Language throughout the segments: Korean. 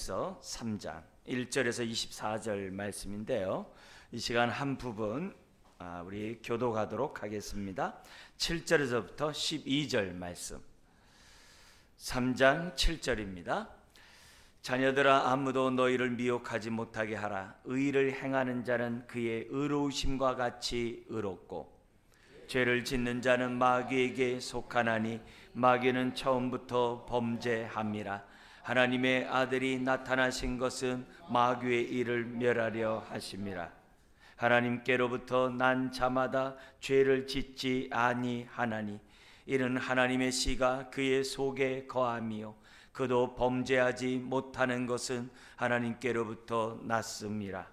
요한일서 3장 1절에서 24절 말씀인데요. 이 시간 한 부분 우리 교도하도록 하겠습니다. 7절에서부터 12절 말씀. 3장 7절입니다. 자녀들아, 아무도 너희를 미혹하지 못하게 하라. 의를 행하는 자는 그의 의로우심과 같이 의롭고 죄를 짓는 자는 마귀에게 속하나니 마귀는 처음부터 범죄함이라. 하나님의 아들이 나타나신 것은 마귀의 일을 멸하려 하심이라. 하나님께로부터 난 자마다 죄를 짓지 아니하나니 이는 하나님의 씨가 그의 속에 거함이요 그도 범죄하지 못하는 것은 하나님께로부터 났음이라.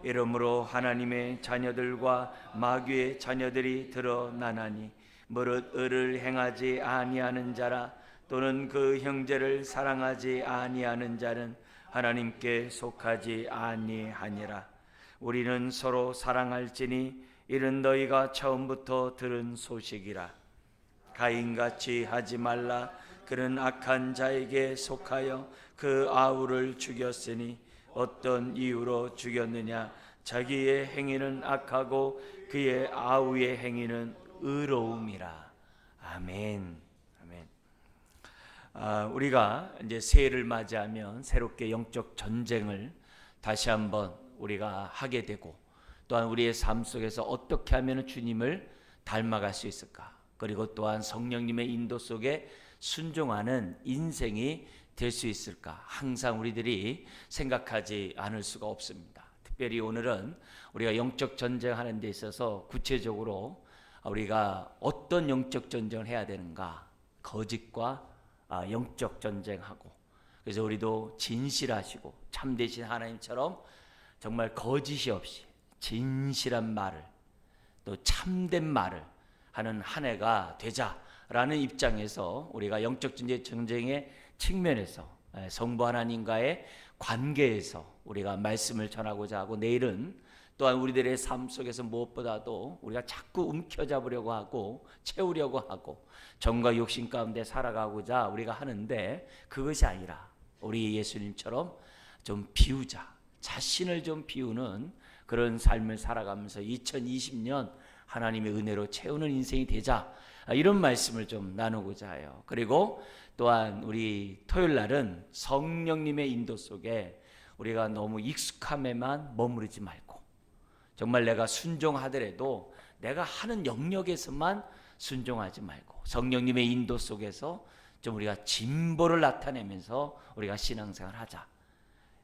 이러므로 하나님의 자녀들과 마귀의 자녀들이 드러나나니 무릇 의를 행하지 아니하는 자라 또는 그 형제를 사랑하지 아니하는 자는 하나님께 속하지 아니하니라. 우리는 서로 사랑할지니 이는 너희가 처음부터 들은 소식이라. 가인같이 하지 말라. 그는 악한 자에게 속하여 그 아우를 죽였으니 어떤 이유로 죽였느냐? 자기의 행위는 악하고 그의 아우의 행위는 의로움이라. 아멘. 아멘. 우리가 이제 새해를 맞이하면 새롭게 영적 전쟁을 다시 한번 우리가 하게 되고, 또한 우리의 삶 속에서 어떻게 하면 주님을 닮아갈 수 있을까? 그리고 또한 성령님의 인도 속에 순종하는 인생이 될 수 있을까? 항상 우리들이 생각하지 않을 수가 없습니다. 특별히 오늘은 우리가 영적 전쟁하는 데 있어서 구체적으로 우리가 어떤 영적 전쟁을 해야 되는가? 거짓과 영적 전쟁하고, 그래서 우리도 진실하시고 참되신 하나님처럼 정말 거짓이 없이 진실한 말을, 또 참된 말을 하는 한 해가 되자라는 입장에서 우리가 영적 전쟁의 측면에서 성부 하나님과의 관계에서 우리가 말씀을 전하고자 하고, 내일은 또한 우리들의 삶 속에서 무엇보다도 우리가 자꾸 움켜잡으려고 하고 채우려고 하고 정과 욕심 가운데 살아가고자 우리가 하는데, 그것이 아니라 우리 예수님처럼 좀 비우자, 자신을 좀 비우는 그런 삶을 살아가면서 2020년 하나님의 은혜로 채우는 인생이 되자, 이런 말씀을 좀 나누고자 해요. 그리고 또한 우리 토요일 날은 성령님의 인도 속에 우리가 너무 익숙함에만 머무르지 말고, 정말 내가 순종하더라도 내가 하는 영역에서만 순종하지 말고 성령님의 인도 속에서 좀 우리가 진보를 나타내면서 우리가 신앙생활 하자.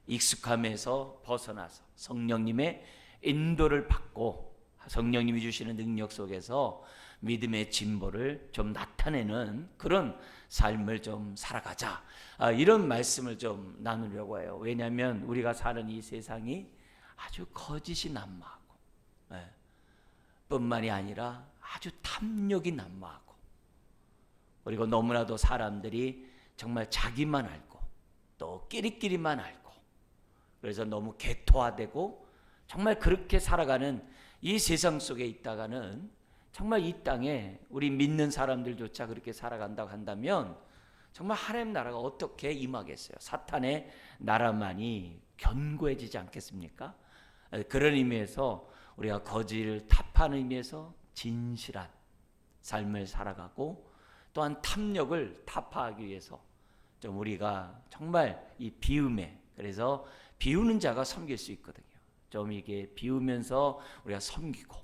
익숙함에서 벗어나서 성령님의 인도를 받고 성령님이 주시는 능력 속에서 믿음의 진보를 좀 나타내는 그런 삶을 좀 살아가자. 이런 말씀을 좀 나누려고 해요. 왜냐하면 우리가 사는 이 세상이 아주 거짓이 난무하고, 뿐만이 아니라 아주 탐욕이 난무하고, 그리고 너무나도 사람들이 정말 자기만 알고 또 끼리끼리만 알고, 그래서 너무 개토화되고 정말 그렇게 살아가는 이 세상 속에 있다가는 정말 이 땅에 우리 믿는 사람들조차 그렇게 살아간다고 한다면 정말 하나님 나라가 어떻게 임하겠어요? 사탄의 나라만이 견고해지지 않겠습니까? 그런 의미에서 우리가 거짓을 타파하는 의미에서 진실한 삶을 살아가고, 또한 탐욕을 타파하기 위해서 좀 우리가 정말 이 비움에, 그래서 비우는 자가 섬길 수 있거든요. 좀 이게 비우면서 우리가 섬기고,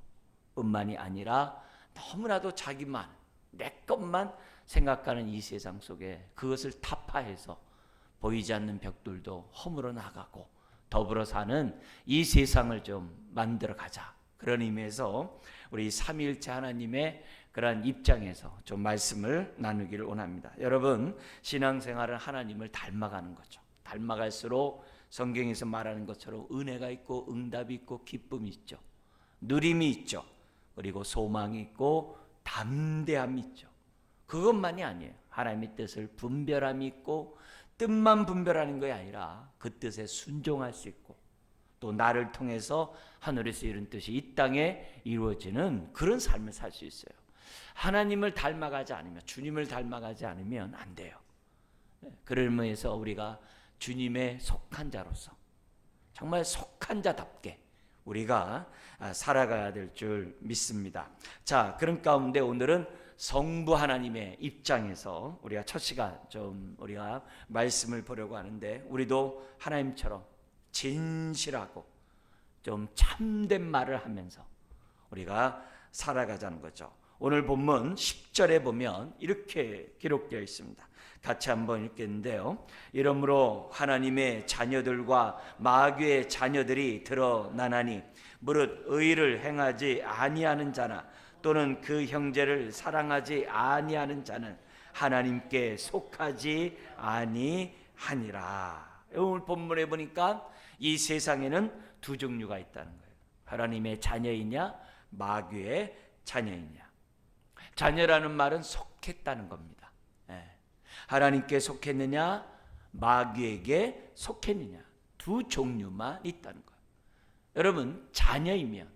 뿐만이 아니라 너무나도 자기만, 내 것만 생각하는 이 세상 속에 그것을 타파해서 보이지 않는 벽돌도 허물어 나가고 더불어 사는 이 세상을 좀 만들어 가자. 그런 의미에서 우리 삼위일체 하나님의 그러한 입장에서 좀 말씀을 나누기를 원합니다. 여러분, 신앙생활은 하나님을 닮아가는 거죠. 닮아갈수록 성경에서 말하는 것처럼 은혜가 있고 응답이 있고 기쁨이 있죠. 누림이 있죠. 그리고 소망이 있고 담대함이 있죠. 그것만이 아니에요. 하나님의 뜻을 분별함이 있고, 뜻만 분별하는 것이 아니라 그 뜻에 순종할 수 있고, 또 나를 통해서 하늘에서 이룬 뜻이 이 땅에 이루어지는 그런 삶을 살 수 있어요. 하나님을 닮아가지 않으면, 주님을 닮아가지 않으면 안 돼요. 그런 의미에서 우리가 주님의 속한 자로서 정말 속한 자답게 우리가 살아가야 될 줄 믿습니다. 자, 그런 가운데 오늘은 성부 하나님의 입장에서 우리가 첫 시간 좀 우리가 말씀을 보려고 하는데, 우리도 하나님처럼 진실하고 좀 참된 말을 하면서 우리가 살아가자는 거죠. 오늘 본문 10절에 보면 이렇게 기록되어 있습니다. 같이 한번 읽겠는데요. 이러므로 하나님의 자녀들과 마귀의 자녀들이 드러나나니 무릇 의를 행하지 아니하는 자나 또는 그 형제를 사랑하지 아니하는 자는 하나님께 속하지 아니하니라. 오늘 본문에 보니까 이 세상에는 두 종류가 있다는 거예요. 하나님의 자녀이냐 마귀의 자녀이냐. 자녀라는 말은 속했다는 겁니다. 하나님께 속했느냐 마귀에게 속했느냐, 두 종류만 있다는 거예요. 여러분, 자녀이면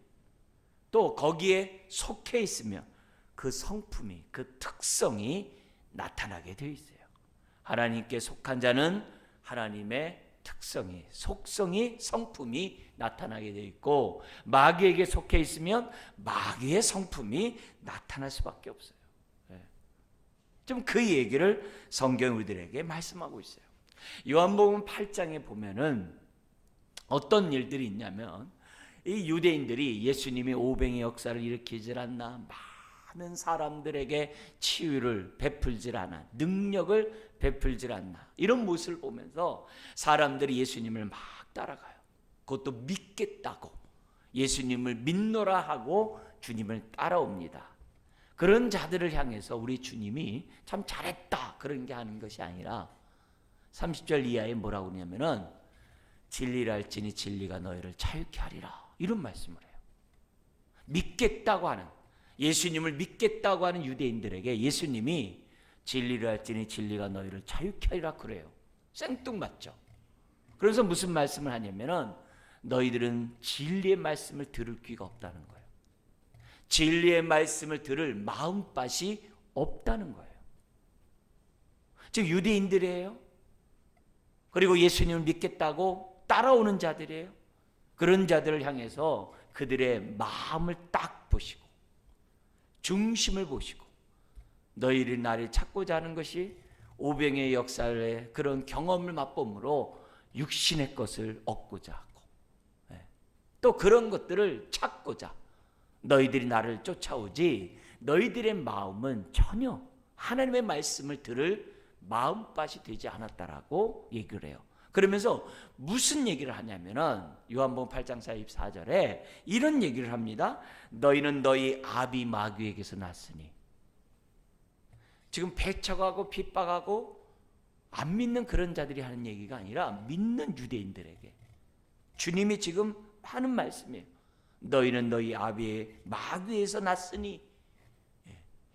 또 거기에 속해 있으면 그 성품이, 그 특성이 나타나게 되어 있어요. 하나님께 속한 자는 하나님의 특성이, 속성이, 성품이 나타나게 되어 있고, 마귀에게 속해 있으면 마귀의 성품이 나타날 수밖에 없어요. 좀 그 얘기를 성경 우리들에게 말씀하고 있어요. 요한복음 8장에 보면은 어떤 일들이 있냐면, 이 유대인들이 예수님이 오병의 역사를 일으키질 않나, 많은 사람들에게 치유를 베풀질 않아, 능력을 베풀질 않나, 이런 모습을 보면서 사람들이 예수님을 막 따라가요. 그것도 믿겠다고, 예수님을 믿노라 하고 주님을 따라옵니다. 그런 자들을 향해서 우리 주님이 참 잘했다 그런 게 하는 것이 아니라 30절 이하에 뭐라고 하냐면은 진리를 알지니 진리가 너희를 자유케 하리라, 이런 말씀을 해요. 믿겠다고 하는, 예수님을 믿겠다고 하는 유대인들에게 예수님이 진리를 알지니 진리가 너희를 자유케 하리라 그래요. 생뚱맞죠. 그래서 무슨 말씀을 하냐면은 너희들은 진리의 말씀을 들을 귀가 없다는 거예요. 진리의 말씀을 들을 마음밭이 없다는 거예요. 즉 유대인들이에요. 그리고 예수님을 믿겠다고 따라오는 자들이에요. 그런 자들을 향해서 그들의 마음을 딱 보시고 중심을 보시고, 너희들이 나를 찾고자 하는 것이 오병의 역사의 그런 경험을 맛봄으로 육신의 것을 얻고자 하고, 또 그런 것들을 찾고자 너희들이 나를 쫓아오지, 너희들의 마음은 전혀 하나님의 말씀을 들을 마음밭이 되지 않았다라고 얘기를 해요. 그러면서 무슨 얘기를 하냐면은 요한복음 8장 44절에 이런 얘기를 합니다. 너희는 너희 아비 마귀에게서 났으니. 지금 배척하고 핍박하고 안 믿는 그런 자들이 하는 얘기가 아니라 믿는 유대인들에게 주님이 지금 하는 말씀이에요. 너희는 너희 아비의 마귀에서 났으니.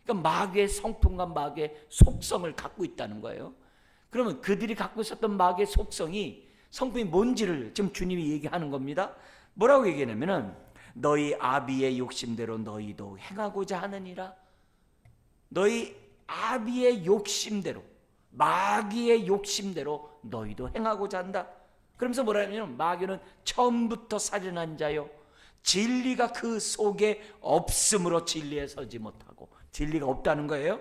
그러니까 마귀의 성품과 마귀의 속성을 갖고 있다는 거예요. 그러면 그들이 갖고 있었던 마귀의 속성이, 성품이 뭔지를 지금 주님이 얘기하는 겁니다. 뭐라고 얘기하냐면은 너희 아비의 욕심대로 너희도 행하고자 하느니라. 너희 아비의 욕심대로, 마귀의 욕심대로 너희도 행하고자 한다. 그러면서 뭐라 하냐면 마귀는 처음부터 살인한 자요, 진리가 그 속에 없으므로 진리에 서지 못하고, 진리가 없다는 거예요.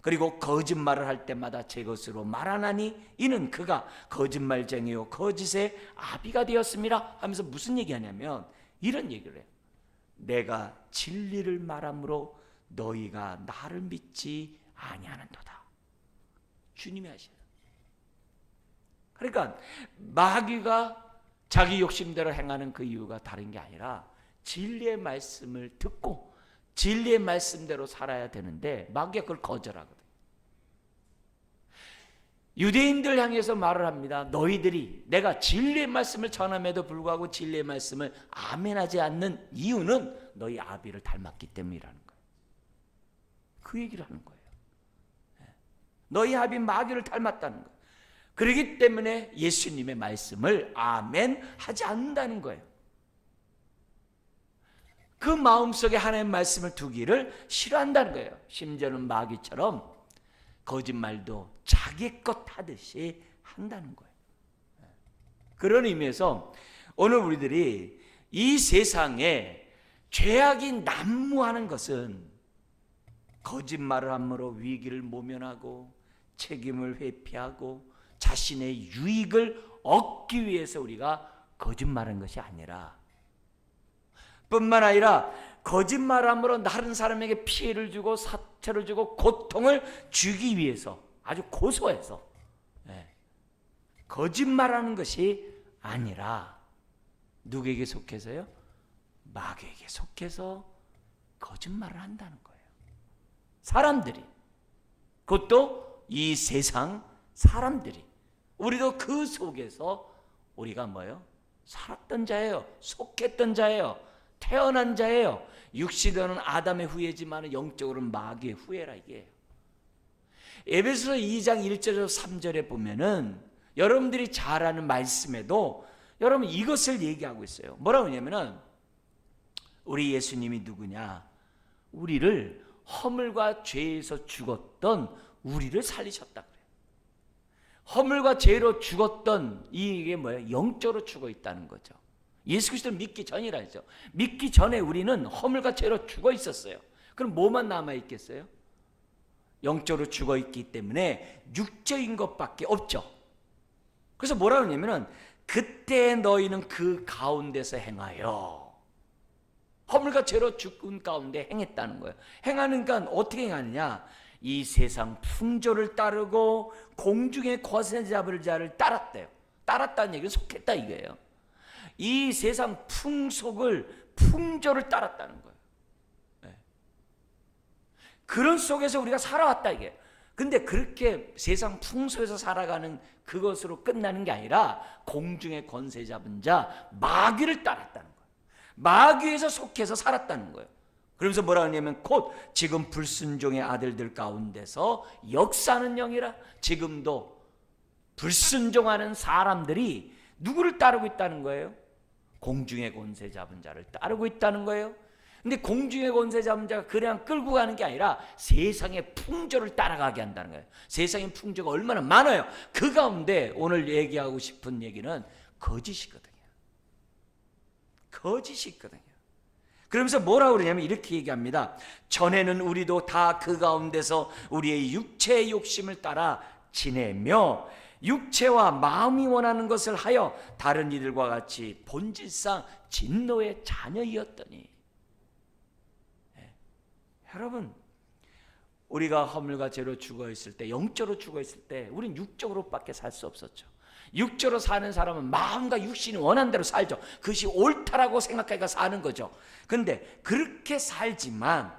그리고 거짓말을 할 때마다 제 것으로 말하나니 이는 그가 거짓말쟁이요 거짓의 아비가 되었습니다 하면서 무슨 얘기하냐면 이런 얘기를 해요. 내가 진리를 말함으로 너희가 나를 믿지 아니하는도다. 주님이 하시는. 그러니까 마귀가 자기 욕심대로 행하는 그 이유가 다른 게 아니라 진리의 말씀을 듣고 진리의 말씀대로 살아야 되는데 마귀가 그걸 거절하거든. 유대인들 향해서 말을 합니다. 너희들이 내가 진리의 말씀을 전함에도 불구하고 진리의 말씀을 아멘하지 않는 이유는 너희 아비를 닮았기 때문이라는 거예요. 그 얘기를 하는 거예요. 너희 아비 마귀를 닮았다는 거예요. 그렇기 때문에 예수님의 말씀을 아멘하지 않는다는 거예요. 그 마음속에 하나님의 말씀을 두기를 싫어한다는 거예요. 심지어는 마귀처럼 거짓말도 자기 것 하듯이 한다는 거예요. 그런 의미에서 오늘 우리들이 이 세상에 죄악이 난무하는 것은 거짓말을 함으로 위기를 모면하고 책임을 회피하고 자신의 유익을 얻기 위해서 우리가 거짓말하는 것이 아니라, 뿐만 아니라 거짓말함으로 다른 사람에게 피해를 주고 사체를 주고 고통을 주기 위해서 아주 고소해서 거짓말하는 것이 아니라 누구에게 속해서요? 마귀에게 속해서 거짓말을 한다는 거예요. 사람들이, 그것도 이 세상 사람들이, 우리도 그 속에서 우리가 뭐예요? 살았던 자예요. 속했던 자예요. 태어난 자예요. 육신으로는 아담의 후예지만 영적으로는 마귀의 후예라 이게요. 에베소서 2장 1절에서 3절에 보면은 여러분들이 잘 아는 말씀에도 여러분 이것을 얘기하고 있어요. 뭐라고 하냐면은 우리 예수님이 누구냐? 우리를 허물과 죄에서 죽었던 우리를 살리셨다 그래요. 허물과 죄로 죽었던 이게 뭐예요? 영적으로 죽어 있다는 거죠. 예수 그리스도를 믿기 전이라죠. 믿기 전에 우리는 허물과 죄로 죽어 있었어요. 그럼 뭐만 남아 있겠어요? 영적으로 죽어 있기 때문에 육적인 것밖에 없죠. 그래서 뭐라 그러냐면은 그때 너희는 그 가운데서 행하여, 허물과 죄로 죽은 가운데 행했다는 거예요. 행하니까 어떻게 행하느냐? 이 세상 풍조를 따르고 공중의 거센 잡을 자를 따랐대요. 따랐다는 얘기는 속했다 이거예요. 이 세상 풍조를 따랐다는 거예요. 네. 그런 속에서 우리가 살아왔다 이게. 근데 그렇게 세상 풍속에서 살아가는 그것으로 끝나는 게 아니라 공중의 권세 잡은 자 마귀를 따랐다는 거예요. 마귀에서 속해서 살았다는 거예요. 그러면서 뭐라 하냐면 곧 지금 불순종의 아들들 가운데서 역사하는 영이라. 지금도 불순종하는 사람들이 누구를 따르고 있다는 거예요? 공중의 권세 잡은 자를 따르고 있다는 거예요. 근데 공중의 권세 잡은 자가 그냥 끌고 가는 게 아니라 세상의 풍조를 따라가게 한다는 거예요. 세상의 풍조가 얼마나 많아요. 그 가운데 오늘 얘기하고 싶은 얘기는 거짓이거든요. 거짓이거든요. 그러면서 뭐라고 그러냐면 이렇게 얘기합니다. 전에는 우리도 다 그 가운데서 우리의 육체의 욕심을 따라 지내며 육체와 마음이 원하는 것을 하여 다른 이들과 같이 본질상 진노의 자녀이었더니. 여러분, 우리가 허물과 죄로 죽어 있을 때, 영적으로 죽어 있을 때 우린 육적으로밖에 살 수 없었죠. 육적으로 사는 사람은 마음과 육신이 원하는 대로 살죠. 그것이 옳다라고 생각하니까 사는 거죠. 근데 그렇게 살지만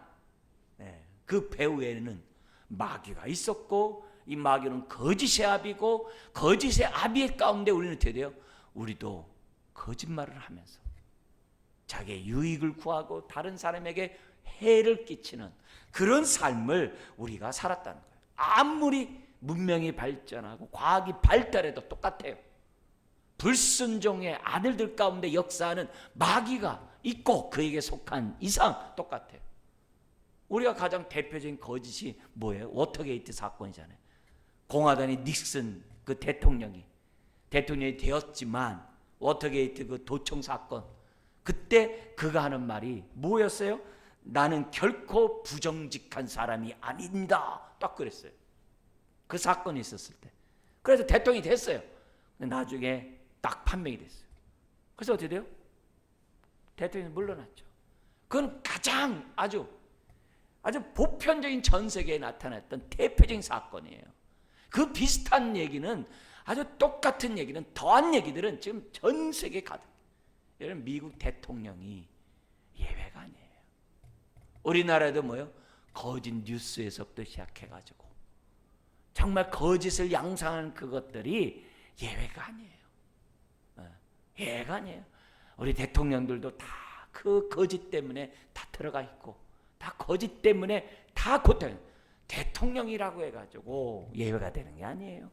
그 배후에는 마귀가 있었고, 이 마귀는 거짓의 아비고, 거짓의 아비 가운데 우리는 어떻게 돼요? 우리도 거짓말을 하면서 자기의 유익을 구하고 다른 사람에게 해를 끼치는 그런 삶을 우리가 살았다는 거예요. 아무리 문명이 발전하고 과학이 발달해도 똑같아요. 불순종의 아들들 가운데 역사하는 마귀가 있고 그에게 속한 이상 똑같아요. 우리가 가장 대표적인 거짓이 뭐예요? 워터게이트 사건이잖아요. 공화당의 닉슨 그 대통령이 되었지만 워터게이트 그 도청 사건, 그때 그가 하는 말이 뭐였어요? 나는 결코 부정직한 사람이 아닙니다. 딱 그랬어요. 그 사건이 있었을 때. 그래서 대통령이 됐어요. 나중에 딱 판명이 됐어요. 그래서 어떻게 돼요? 대통령이 물러났죠. 그건 가장 아주 보편적인 전 세계에 나타났던 대표적인 사건이에요. 그 비슷한 얘기는, 아주 똑같은 얘기는, 더한 얘기들은 지금 전 세계에 가득. 여러분, 미국 대통령이 예외가 아니에요. 우리나라도 뭐요? 거짓 뉴스에서부터 시작해가지고 정말 거짓을 양상하는 그것들이 예외가 아니에요. 예외가 아니에요. 우리 대통령들도 다 그 거짓 때문에 다 들어가 있고, 다 거짓 때문에 다 고통. 대통령이라고 해가지고 예외가 되는 게 아니에요.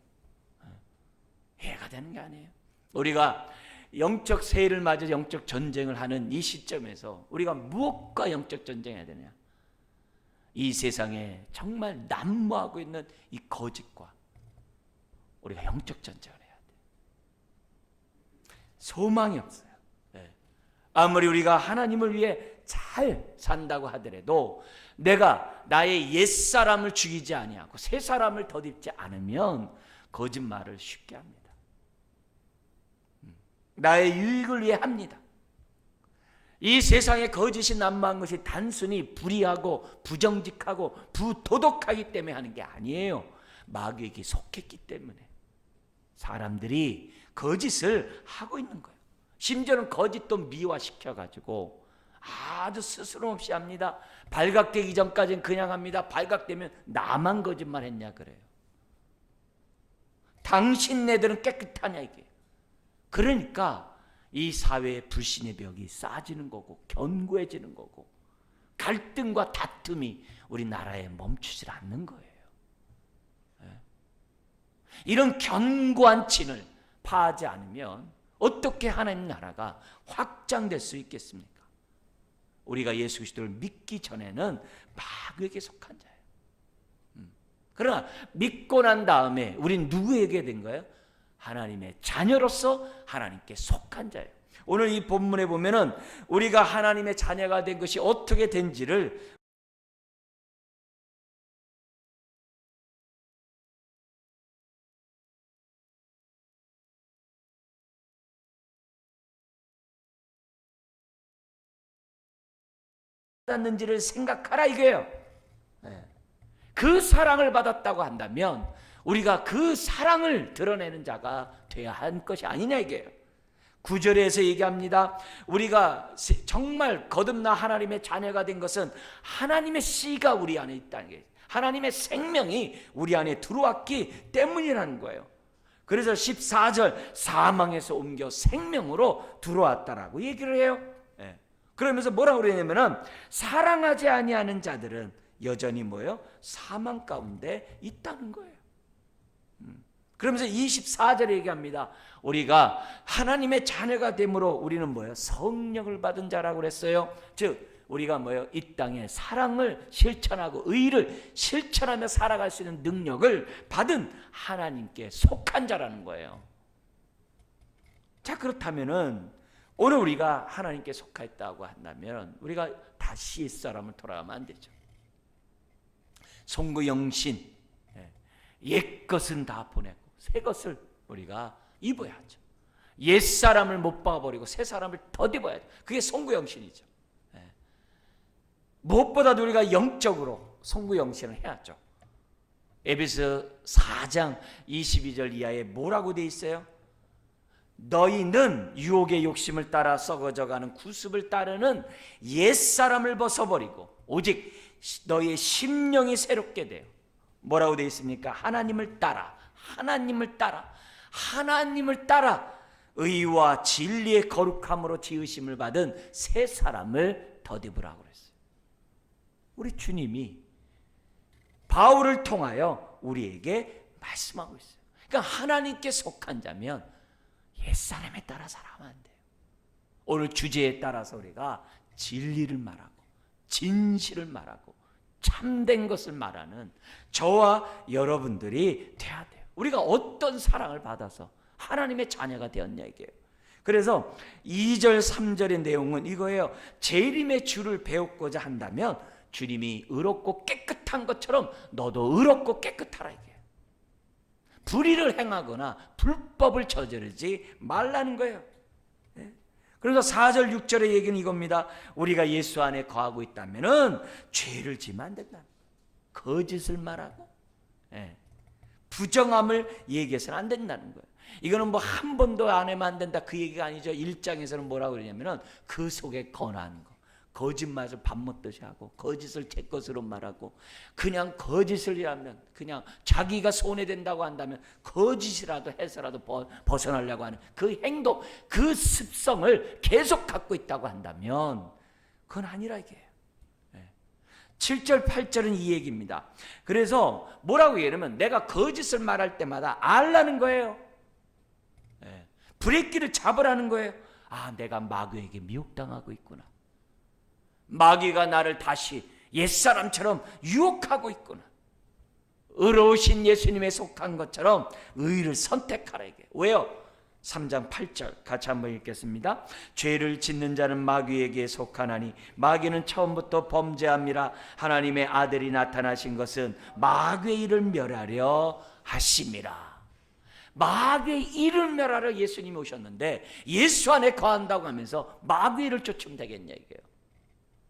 예외가 되는 게 아니에요. 우리가 영적 세일을 맞아 영적 전쟁을 하는 이 시점에서 우리가 무엇과 영적 전쟁해야 되냐? 이 세상에 정말 난무하고 있는 이 거짓과 우리가 영적 전쟁을 해야 돼. 소망이 없어요. 아무리 우리가 하나님을 위해 잘 산다고 하더라도 내가 나의 옛사람을 죽이지 아니하고 새 사람을 덧입지 않으면 거짓말을 쉽게 합니다. 나의 유익을 위해 합니다. 이 세상에 거짓이 난무한 것이 단순히 불의하고 부정직하고 부도덕하기 때문에 하는 게 아니에요. 마귀에게 속했기 때문에 사람들이 거짓을 하고 있는 거예요. 심지어는 거짓도 미화시켜가지고 아주 스스럼 없이 합니다. 발각되기 전까지는 그냥 합니다. 발각되면 나만 거짓말 했냐 그래요. 당신네들은 깨끗하냐 이게. 그러니까 이 사회의 불신의 벽이 쌓아지는 거고 견고해지는 거고 갈등과 다툼이 우리나라에 멈추질 않는 거예요. 이런 견고한 진을 파하지 않으면 어떻게 하나님 나라가 확장될 수 있겠습니까? 우리가 예수 그리스도를 믿기 전에는 마귀에게 속한 자예요. 그러나 믿고 난 다음에 우린 누구에게 된 거예요? 하나님의 자녀로서 하나님께 속한 자예요. 오늘 이 본문에 보면은 우리가 하나님의 자녀가 된 것이 어떻게 된지를 받았는지를 생각하라 이거예요. 그 사랑을 받았다고 한다면 우리가 그 사랑을 드러내는 자가 되어야 할 것이 아니냐 이게요. 9절에서 얘기합니다. 우리가 정말 거듭나 하나님의 자녀가 된 것은 하나님의 씨가 우리 안에 있다는 게, 하나님의 생명이 우리 안에 들어왔기 때문이라는 거예요. 그래서 14절 사망에서 옮겨 생명으로 들어왔다라고 얘기를 해요. 그러면서 뭐라고 그러냐면은 사랑하지 아니하는 자들은 여전히 뭐예요? 사망 가운데 있다는 거예요. 그러면서 24절에 얘기합니다. 우리가 하나님의 자녀가 됨으로 우리는 뭐예요? 성령을 받은 자라고 그랬어요. 즉 우리가 뭐예요? 이 땅에 사랑을 실천하고 의를 실천하며 살아갈 수 있는 능력을 받은 하나님께 속한 자라는 거예요. 자, 그렇다면은 오늘 우리가 하나님께 속하였다고 한다면 우리가 다시 옛사람을 돌아가면 안 되죠. 송구영신, 옛것은 다 보내고 새 것을 우리가 입어야 하죠. 옛사람을 못 박아버리고 새 사람을 덧입어야죠. 그게 송구영신이죠. 무엇보다도 우리가 영적으로 송구영신을 해야죠. 에베소 4장 22절 이하에 뭐라고 돼 있어요? 너희는 유혹의 욕심을 따라 썩어져가는 구습을 따르는 옛사람을 벗어버리고 오직 너희의 심령이 새롭게 돼요. 뭐라고 되어 있습니까? 하나님을 따라 의와 진리의 거룩함으로 지으심을 받은 새 사람을 덧입으라고 그랬어요. 우리 주님이 바울을 통하여 우리에게 말씀하고 있어요. 그러니까 하나님께 속한 자면 옛사람에 따라 살아가면 안 돼요. 오늘 주제에 따라서 우리가 진리를 말하고 진실을 말하고 참된 것을 말하는 저와 여러분들이 돼야 돼요. 우리가 어떤 사랑을 받아서 하나님의 자녀가 되었냐 이게요. 그래서 2절 3절의 내용은 이거예요. 재림의 주를 배우고자 한다면 주님이 의롭고 깨끗한 것처럼 너도 의롭고 깨끗하라 이게요. 불의를 행하거나 불법을 저지르지 말라는 거예요. 그래서 4절 6절의 얘기는 이겁니다. 우리가 예수 안에 거하고 있다면은 죄를 지면 안 된다. 거짓을 말하고 부정함을 얘기해서는 안 된다는 거예요. 이거는 뭐 한 번도 안 하면 안 된다 그 얘기가 아니죠. 1장에서는 뭐라고 그러냐면은 그 속에 거나는 거, 거짓말을 밥 먹듯이 하고 거짓을 제 것으로 말하고 그냥 거짓을 하면 그냥 자기가 손해된다고 한다면 거짓이라도 해서라도 벗어나려고 하는 그 행동, 그 습성을 계속 갖고 있다고 한다면 그건 아니라 이게요. 7절 8절은 이 얘기입니다. 그래서 뭐라고 얘기하면 내가 거짓을 말할 때마다 알라는 거예요. 브레이크를 잡으라는 거예요. 아, 내가 마귀에게 미혹당하고 있구나. 마귀가 나를 다시 옛사람처럼 유혹하고 있구나. 의로우신 예수님에 속한 것처럼 의를 선택하라 이게. 왜요? 3장 8절 같이 한번 읽겠습니다. 죄를 짓는 자는 마귀에게 속하나니 마귀는 처음부터 범죄함이라. 하나님의 아들이 나타나신 것은 마귀의 일을 멸하려 하심이라. 마귀의 일을 멸하러 예수님이 오셨는데 예수 안에 거한다고 하면서 마귀의 일을 쫓으면 되겠냐 이게요.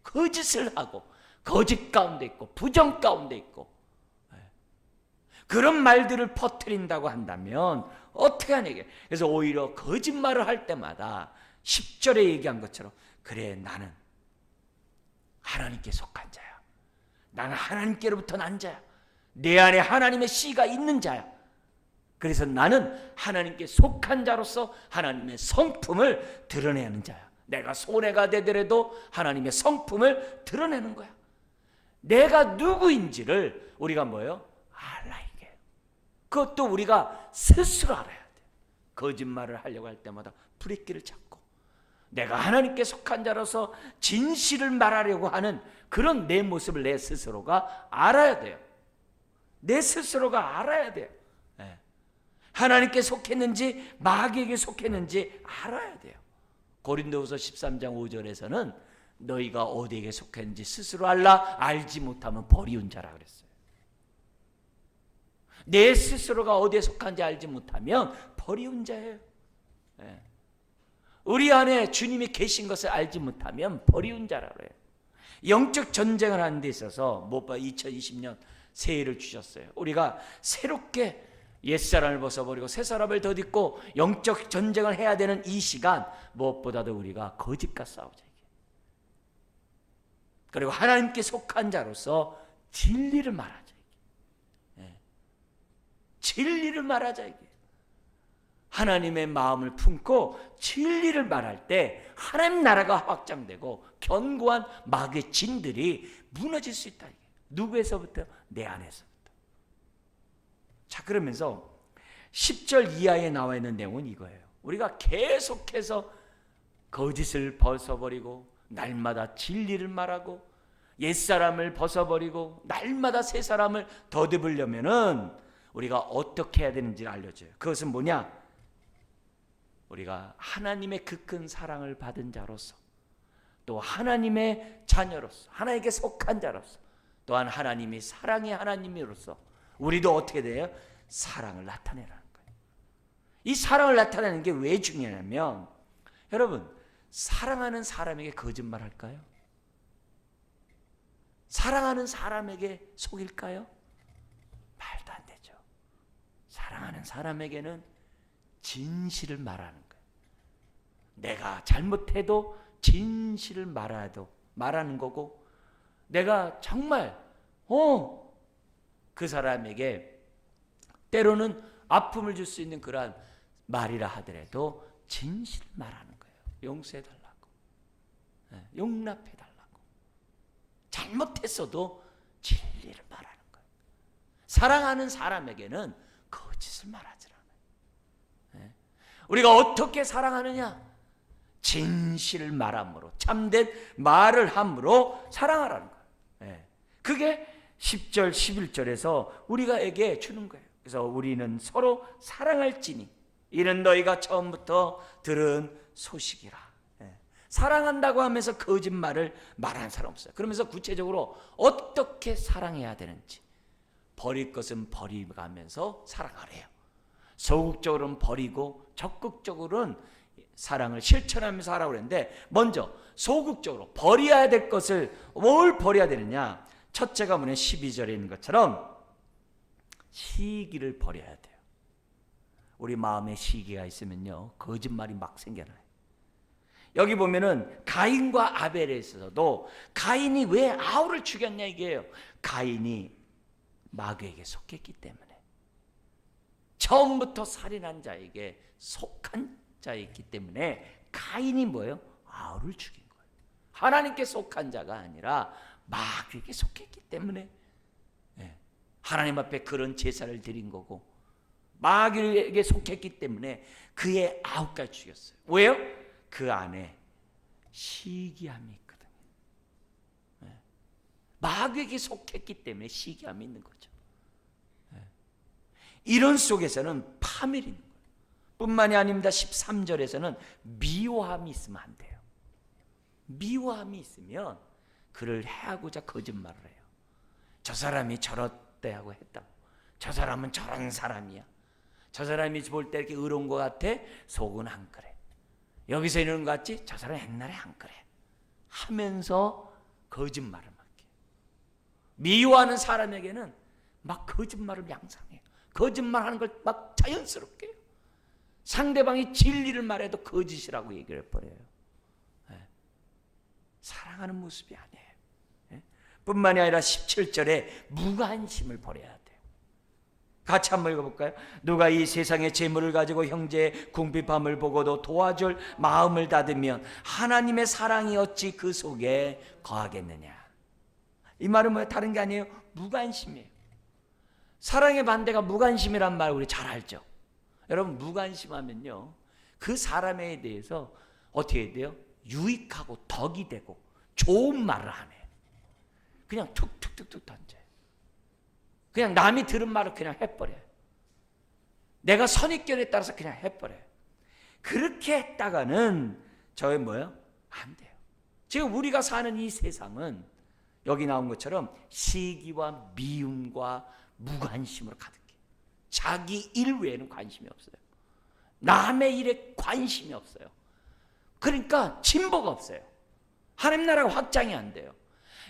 거짓을 하고 거짓 가운데 있고 부정 가운데 있고 그런 말들을 퍼뜨린다고 한다면 어떻게 하냐 이게. 그래서 오히려 거짓말을 할 때마다 10절에 얘기한 것처럼 그래 나는 하나님께 속한 자야. 나는 하나님께로부터 난 자야. 내 안에 하나님의 씨가 있는 자야. 그래서 나는 하나님께 속한 자로서 하나님의 성품을 드러내는 자야. 내가 손해가 되더라도 하나님의 성품을 드러내는 거야. 내가 누구인지를 우리가 뭐예요? 알라 이게. 그것도 우리가 스스로 알아야 돼. 거짓말을 하려고 할 때마다 브레이크를 잡고 내가 하나님께 속한 자로서 진실을 말하려고 하는 그런 내 모습을 내 스스로가 알아야 돼요. 내 스스로가 알아야 돼요. 하나님께 속했는지 마귀에게 속했는지 알아야 돼요. 고린도후서 13장 5절에서는 너희가 어디에게 속했는지 스스로 알라. 알지 못하면 버리운 자라 그랬어요. 내 스스로가 어디에 속한지 알지 못하면 버리운 자예요. 우리 안에 주님이 계신 것을 알지 못하면 버리운 자라 그래요. 영적 전쟁을 하는 데 있어서 무엇보다 2020년 새해를 주셨어요. 우리가 새롭게 옛사람을 벗어버리고 새사람을 덧입고 영적 전쟁을 해야 되는 이 시간 무엇보다도 우리가 거짓과 싸우자. 그리고 하나님께 속한 자로서 진리를 말하자. 진리를 말하자. 하나님의 마음을 품고 진리를 말할 때 하나님 나라가 확장되고 견고한 마귀의 진들이 무너질 수 있다. 누구에서부터? 내 안에서부터. 자, 그러면서 10절 이하에 나와 있는 내용은 이거예요. 우리가 계속해서 거짓을 벗어버리고 날마다 진리를 말하고 옛사람을 벗어버리고 날마다 새사람을 덧입으려면은 우리가 어떻게 해야 되는지를 알려줘요. 그것은 뭐냐? 우리가 하나님의 그 큰 사랑을 받은 자로서 또 하나님의 자녀로서 하나님께 속한 자로서 또한 하나님이 사랑의 하나님으로서 우리도 어떻게 돼요? 사랑을 나타내라는 거예요. 이 사랑을 나타내는 게 왜 중요하냐면 여러분 사랑하는 사람에게 거짓말할까요? 사랑하는 사람에게 속일까요? 말도 안 되죠. 사랑하는 사람에게는 진실을 말하는 거예요. 내가 잘못해도 진실을 말하는 거고 내가 정말 그 사람에게 때로는 아픔을 줄 수 있는 그러한 말이라 하더라도 진실을 말하는 거예요. 용서해달라고, 용납해달라고. 잘못했어도 진리를 말하는 거예요. 사랑하는 사람에게는 거짓을 말하지 않아요. 우리가 어떻게 사랑하느냐? 진실을 말함으로, 참된 말을 함으로 사랑하라는 거예요. 그게 10절 11절에서 우리가에게 주는 거예요. 그래서 우리는 서로 사랑할지니 이는 너희가 처음부터 들은 소식이라. 사랑한다고 하면서 거짓말을 말하는 사람 없어요. 그러면서 구체적으로 어떻게 사랑해야 되는지, 버릴 것은 버리가면서 사랑하래요. 소극적으로는 버리고 적극적으로는 사랑을 실천하면서 하라고 그랬는데, 먼저 소극적으로 버려야 될 것을 뭘 버려야 되느냐? 첫째가 뭐냐? 12절에 있는 것처럼 시기를 버려야 돼요. 우리 마음에 시기가 있으면요 거짓말이 막 생겨나요. 여기 보면은 가인과 아벨에 있어서도 가인이 왜 아우를 죽였냐 이게요. 가인이 마귀에게 속했기 때문에, 처음부터 살인한 자에게 속한 자였기 때문에 가인이 뭐예요? 아우를 죽인 거예요. 하나님께 속한 자가 아니라 마귀에게 속했기 때문에 하나님 앞에 그런 제사를 드린 거고, 마귀에게 속했기 때문에 그의 아우까지 죽였어요. 왜요? 그 안에 시기함이 있거든요. 마귀에게 속했기 때문에 시기함이 있는 거죠. 이런 속에서는 파멸이 있는 거예요. 뿐만이 아닙니다. 13절에서는 미워함이 있으면 안 돼요. 미워함이 있으면 그를 해하고자 거짓말을 해요. 저 사람이 저렇대 하고 했다고. 저 사람은 저런 사람이야. 저 사람이 볼 때 이렇게 의로운 것 같아. 속은 안 그래. 여기서 이러는 것 같지? 저 사람 옛날에 안 그래. 하면서 거짓말을 막 해요. 미워하는 사람에게는 막 거짓말을 양상해요. 거짓말하는 걸 막 자연스럽게 해요. 상대방이 진리를 말해도 거짓이라고 얘기를 해버려요. 사랑하는 모습이 아니에요. 뿐만이 아니라 17절에 무관심을 버려야 돼요. 같이 한번 읽어볼까요? 누가 이 세상의 재물을 가지고 형제의 궁핍함을 보고도 도와줄 마음을 닫으면 하나님의 사랑이 어찌 그 속에 거하겠느냐. 이 말은 뭐예요? 다른 게 아니에요. 무관심이에요. 사랑의 반대가 무관심이란 말 우리 잘 알죠. 여러분, 무관심하면요, 그 사람에 대해서 어떻게 해야 돼요? 유익하고 덕이 되고 좋은 말을 안 해요. 그냥 툭툭툭툭 던져요. 그냥 남이 들은 말을 그냥 해버려요. 내가 선입견에 따라서 그냥 해버려요. 그렇게 했다가는 저의 뭐예요? 안 돼요. 지금 우리가 사는 이 세상은 여기 나온 것처럼 시기와 미움과 무관심으로 가득해요. 자기 일 외에는 관심이 없어요. 남의 일에 관심이 없어요. 그러니까 진보가 없어요. 하나님 나라가 확장이 안 돼요.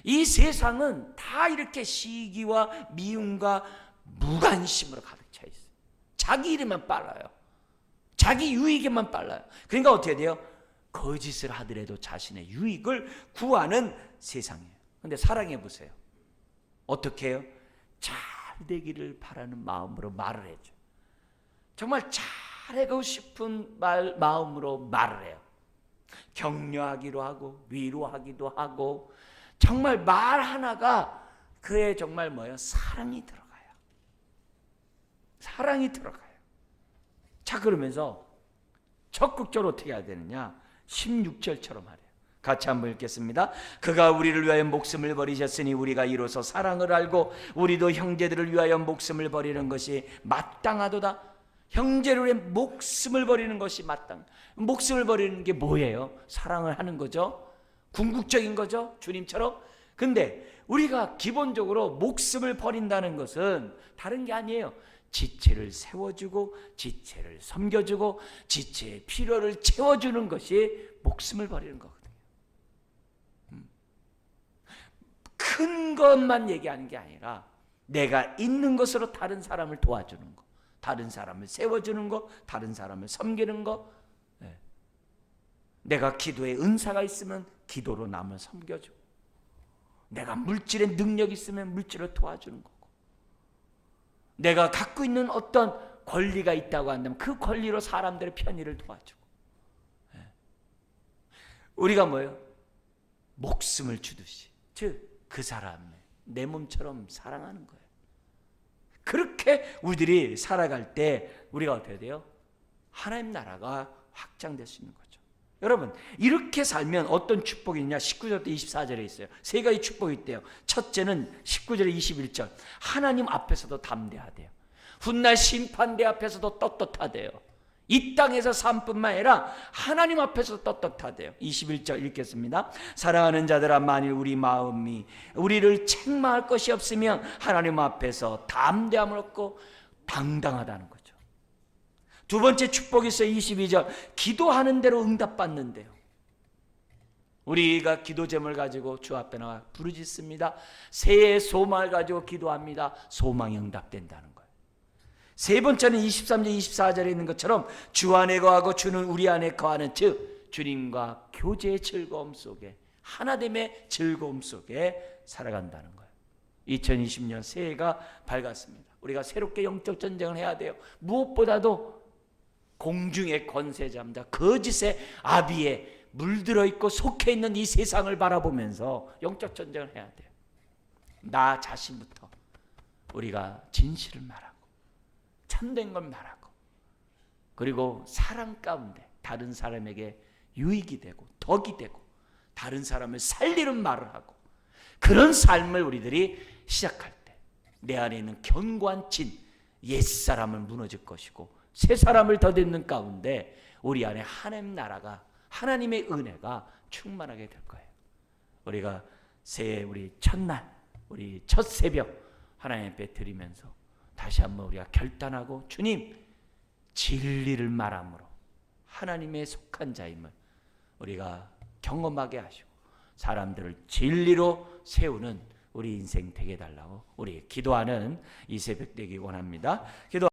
이 세상은 다 이렇게 시기와 미움과 무관심으로 가득 차 있어요. 자기 일에만 빨라요. 자기 유익에만 빨라요. 그러니까 어떻게 돼요? 거짓을 하더라도 자신의 유익을 구하는 세상이에요. 그런데 사랑해 보세요. 어떻게 해요? 잘 되기를 바라는 마음으로 말을 해줘. 정말 잘하고 싶은 마음으로 말을 해요. 격려하기도 하고 위로하기도 하고, 정말 말 하나가 그의 정말 뭐예요? 사랑이 들어가요. 사랑이 들어가요. 자, 그러면서 적극적으로 어떻게 해야 되느냐? 16절처럼 하래요. 같이 한번 읽겠습니다. 그가 우리를 위하여 목숨을 버리셨으니 우리가 이로써 사랑을 알고 우리도 형제들을 위하여 목숨을 버리는 것이 마땅하도다. 형제를 위해 목숨을 버리는 것이 마땅. 목숨을 버리는 게 뭐예요? 사랑을 하는 거죠. 궁극적인 거죠. 주님처럼. 근데 우리가 기본적으로 목숨을 버린다는 것은 다른 게 아니에요. 지체를 세워주고 지체를 섬겨주고 지체의 필요를 채워주는 것이 목숨을 버리는 거거든요. 큰 것만 얘기하는 게 아니라 내가 있는 것으로 다른 사람을 도와주는 거, 다른 사람을 세워주는 거, 다른 사람을 섬기는 거. 내가 기도에 은사가 있으면 기도로 남을 섬겨주고, 내가 물질에 능력이 있으면 물질을 도와주는 거고, 내가 갖고 있는 어떤 권리가 있다고 한다면 그 권리로 사람들의 편의를 도와주고. 우리가 뭐예요? 목숨을 주듯이, 즉 그 사람을 내 몸처럼 사랑하는 거예요. 그렇게 우리들이 살아갈 때 우리가 어떻게 돼요? 하나님 나라가 확장될 수 있는 거죠. 여러분, 이렇게 살면 어떤 축복이 있냐? 19절부터 24절에 있어요. 세 가지 축복이 있대요. 첫째는 19절에 21절. 하나님 앞에서도 담대하대요. 훗날 심판대 앞에서도 떳떳하대요. 이 땅에서 삶뿐만 아니라 하나님 앞에서도 떳떳하대요. 21절 읽겠습니다. 사랑하는 자들아, 만일 우리 마음이 우리를 책망할 것이 없으면 하나님 앞에서 담대함을 얻고 당당하다는 거죠. 두 번째 축복이 있어요. 22절. 기도하는 대로 응답받는데요. 우리가 기도 제목을 가지고 주 앞에 나와 부르짖습니다. 새해 소망을 가지고 기도합니다. 소망이 응답된다는 거예요. 세 번째는 23절 24절에 있는 것처럼 주 안에 거하고 주는 우리 안에 거하는, 즉 주님과 교제의 즐거움 속에, 하나됨의 즐거움 속에 살아간다는 거예요. 2020년 새해가 밝았습니다. 우리가 새롭게 영적 전쟁을 해야 돼요. 무엇보다도 공중의 권세 잡자 거짓의 아비에 물들어 있고 속해 있는 이 세상을 바라보면서 영적 전쟁을 해야 돼요. 나 자신부터 우리가 진실을 말하고 참된 걸 말하고, 그리고 사랑 가운데 다른 사람에게 유익이 되고 덕이 되고 다른 사람을 살리는 말을 하고, 그런 삶을 우리들이 시작할 때 내 안에 있는 견고한 진, 옛사람은 무너질 것이고 새 사람을 덧입는 가운데 우리 안에 하나님 나라가, 하나님의 은혜가 충만하게 될 거예요. 우리가 새해 우리 첫날, 우리 첫 새벽 하나님 앞에 드리면서 다시 한번 우리가 결단하고, 주님, 진리를 말함으로 하나님의 속한 자임을 우리가 경험하게 하시고 사람들을 진리로 세우는 우리 인생 되게 해달라고 우리 기도하는 이 새벽 되기 원합니다. 기도